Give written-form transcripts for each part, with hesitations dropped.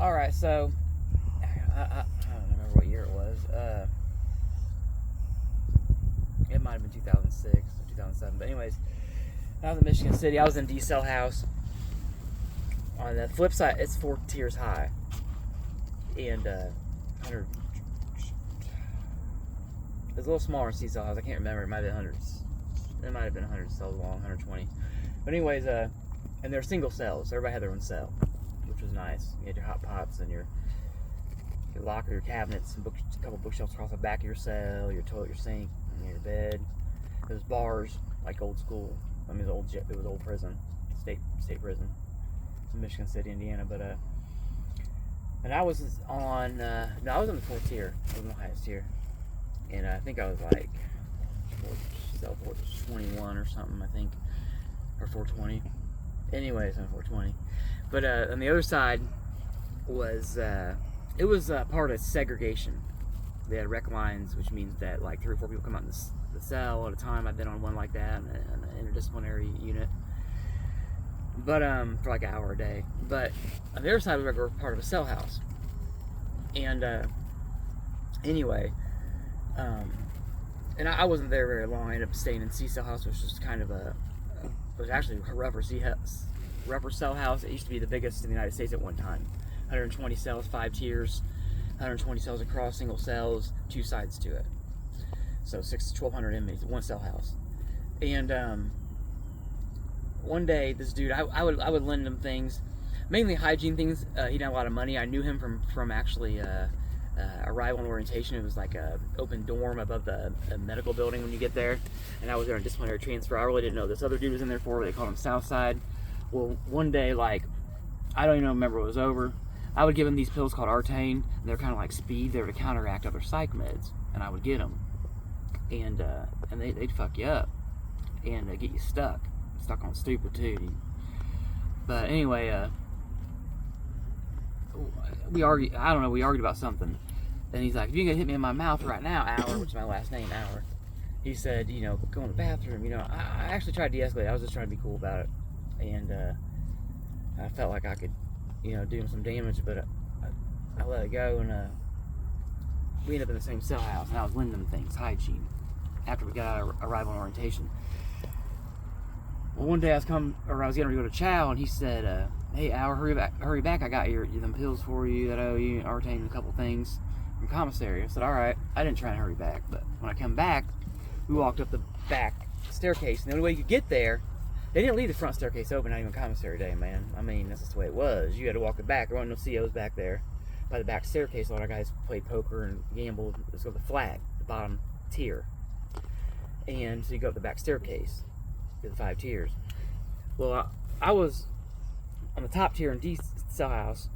All right, so I don't remember what year it was. It might have been 2006 or 2007. But anyways, I was in Michigan City. I was in D-Cell House. On the flip side, it's 4 tiers high, and 100. It's a little smaller in D-Cell House. I can't remember. It might have been hundreds. It might have been 100 cells long, 120. But anyways, and they're single cells. Everybody had their own cell, which was nice. You had your hot pots and your locker, your cabinets, and a couple bookshelves across the back of your cell, your toilet, your sink, and your bed. There's bars like old school. I mean, it was old prison, state prison. It's in Michigan City, Indiana. But and I was on no, I was on the 4th tier. I was in the highest tier, and I think I was like cell 421 or something. I think, or 420. Anyways, on 420. But on the other side was it was part of segregation. They had rec lines, which means that like 3 or 4 people come out in the cell at a time. I've been on one like that in an interdisciplinary unit, but for like an hour a day. But on the other side was like part of a cell house. And anyway, and I wasn't there very long. I ended up staying in C-Cell House, which was kind of it was actually a rougher cell house. It used to be the biggest in the United States at one time. 120 cells, 5 tiers, 120 cells across, single cells, 2 sides to it. So 1,200 inmates, one cell house. And one day, this dude, I would lend him things, mainly hygiene things. He didn't have a lot of money. I knew him from actually arrival and orientation. It was like a open dorm above the medical building when you get there. And I was there on disciplinary transfer. I really didn't know this other dude was in there for. They called him Southside. Well, one day, like, I don't even remember what was over. I would give him these pills called Artane, and they're kind of like speed. They were to counteract other psych meds, and I would get them, and they'd fuck you up, and get you stuck on stupid too. But anyway, we argued. I don't know. We argued about something, and he's like, "If you can hit me in my mouth right now, Hour," which is my last name, Hour. He said, go in the bathroom. I actually tried to de-escalate. I was just trying to be cool about it, and I felt like I could, do him some damage, but I let it go, and we ended up in the same cell house, and I was lending him things, hygiene, after we got out of arrival and orientation. Well, one day I was getting ready to go to chow, and he said, "Hey, Hour, hurry back! I got them pills for you that I owe you, Artane, and a couple things from commissary." I said, "All right." I didn't try and hurry back, but when I come back, we walked up the back staircase, and the only way you could get there, they didn't leave the front staircase open, not even commissary day, man. I mean, that's just the way it was. You had to walk the back. There wasn't no COs back there. By the back staircase, a lot of guys played poker and gambled. Let's go to the flag, the bottom tier. And so you go up the back staircase to the 5 tiers. Well, I was on the top tier in D cell house,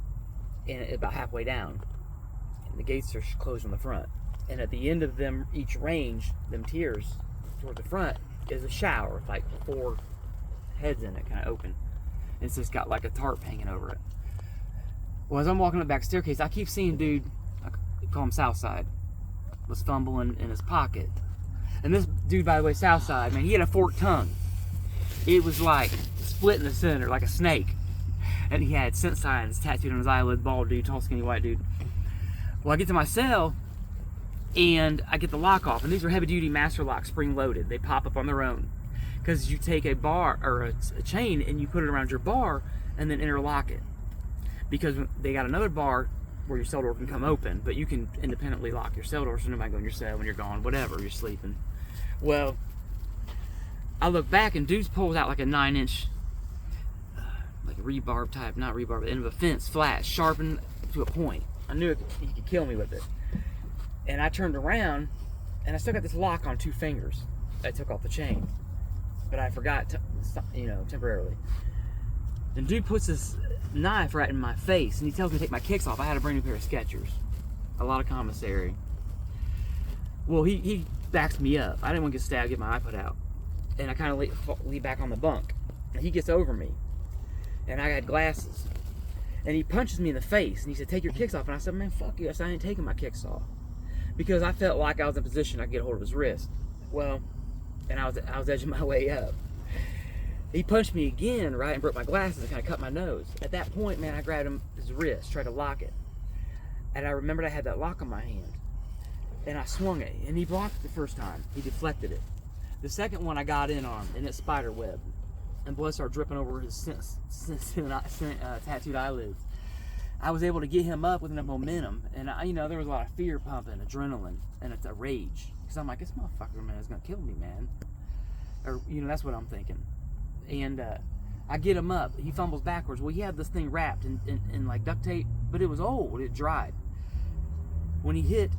and about halfway down. And the gates are closed on the front. And at the end of them, each range, them tiers toward the front, is a shower with like 4 heads in it, kind of open. It's just got like a tarp hanging over it. Well, as I'm walking up the back staircase, I keep seeing dude, I call him Southside, was fumbling in his pocket. And this dude, by the way, Southside, man, he had a forked tongue. It was like split in the center, like a snake. And he had scent signs tattooed on his eyelid, bald dude, tall, skinny, white dude. Well, I get to my cell, and I get the lock off. And these are heavy-duty master locks, spring-loaded. They pop up on their own. Because you take a bar, or a chain, and you put it around your bar, and then interlock it. Because they got another bar where your cell door can come open, but you can independently lock your cell door so nobody can go in your cell when you're gone, whatever, you're sleeping. Well, I look back, and dude pulls out like a 9-inch, like a rebarb type, not rebarb, but end of a fence, flat, sharpened to a point. I knew he could kill me with it. And I turned around, and I still got this lock on 2 fingers. I took off the chain, but I forgot, temporarily. And dude puts this knife right in my face, and he tells me to take my kicks off. I had a brand new pair of Skechers, a lot of commissary. Well, he backs me up. I didn't want to get stabbed, get my eye put out. And I kind of lean back on the bunk. And he gets over me. And I had glasses. And he punches me in the face. And he said, "Take your kicks off." And I said, "Man, fuck you." I said, "I ain't taking my kicks off." Because I felt like I was in a position I could get a hold of his wrist. Well, and I was edging my way up. He punched me again, right, and broke my glasses and kind of cut my nose. At that point, man, I grabbed his wrist, tried to lock it. And I remembered I had that lock on my hand. And I swung it, and he blocked it the first time. He deflected it. The second one I got in on, and it spider webbed. And blood started dripping over his tattooed eyelids. I was able to get him up with enough momentum, and there was a lot of fear pumping, adrenaline, and it's a rage. Because I'm like, this motherfucker, man, is going to kill me, man. Or, that's what I'm thinking. And I get him up. He fumbles backwards. Well, he had this thing wrapped in like duct tape, but it was old. It dried. When he hit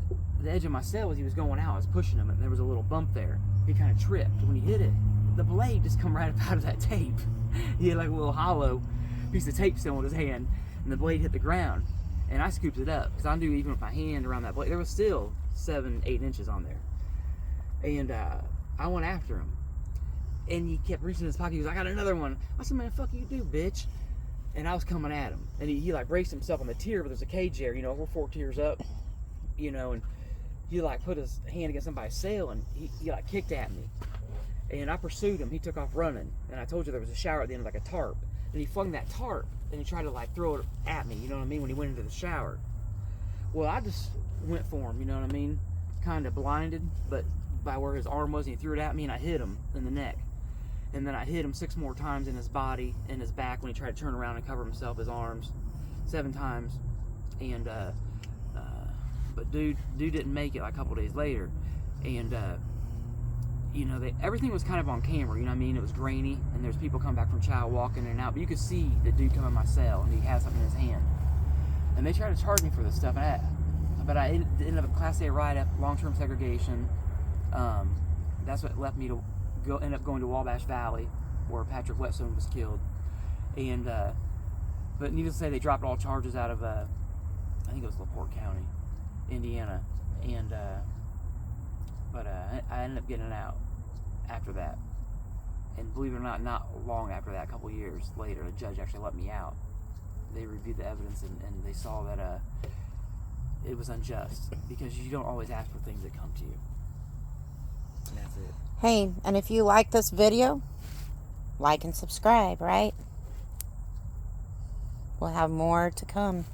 the edge of my cell as he was going out, I was pushing him, and there was a little bump there. He kind of tripped. When he hit it, the blade just come right up out of that tape. He had like a little hollow piece of tape still in his hand, and the blade hit the ground. And I scooped it up, because I knew even with my hand around that blade, there was still 7-8 inches on there. And I went after him. And he kept reaching in his pocket. He was like, I got another one. I said, man, fuck you do, bitch. And I was coming at him. And he like braced himself on the tier, but there's a cage there, we're 4 tiers up, and he like put his hand against somebody's sail, and he like kicked at me. And I pursued him. He took off running. And I told you there was a shower at the end of like a tarp. And he flung that tarp, and he tried to like throw it at me, when he went into the shower. Well, I just went for him, kind of blinded, but by where his arm was, and he threw it at me, and I hit him in the neck. And then I hit him 6 more times in his body, in his back, when he tried to turn around and cover himself, his arms, 7 times. And but dude didn't make it like a couple days later. And everything was kind of on camera, it was grainy, and there's people coming back from chow walking in and out, but you could see the dude come in my cell, and he had something in his hand. And they tried to charge me for this stuff, but I ended up a Class A write-up, long-term segregation. That's what left me to end up going to Wabash Valley, where Patrick Whetstone was killed. And but needless to say, they dropped all charges out of I think it was LaPorte County, Indiana. And but I ended up getting out after that. And believe it or not long after that, a couple years later, the judge actually let me out. They reviewed the evidence, and they saw that it was unjust, because you don't always ask for things that come to you. And that's it. Hey, and if you like this video, like and subscribe, right? We'll have more to come.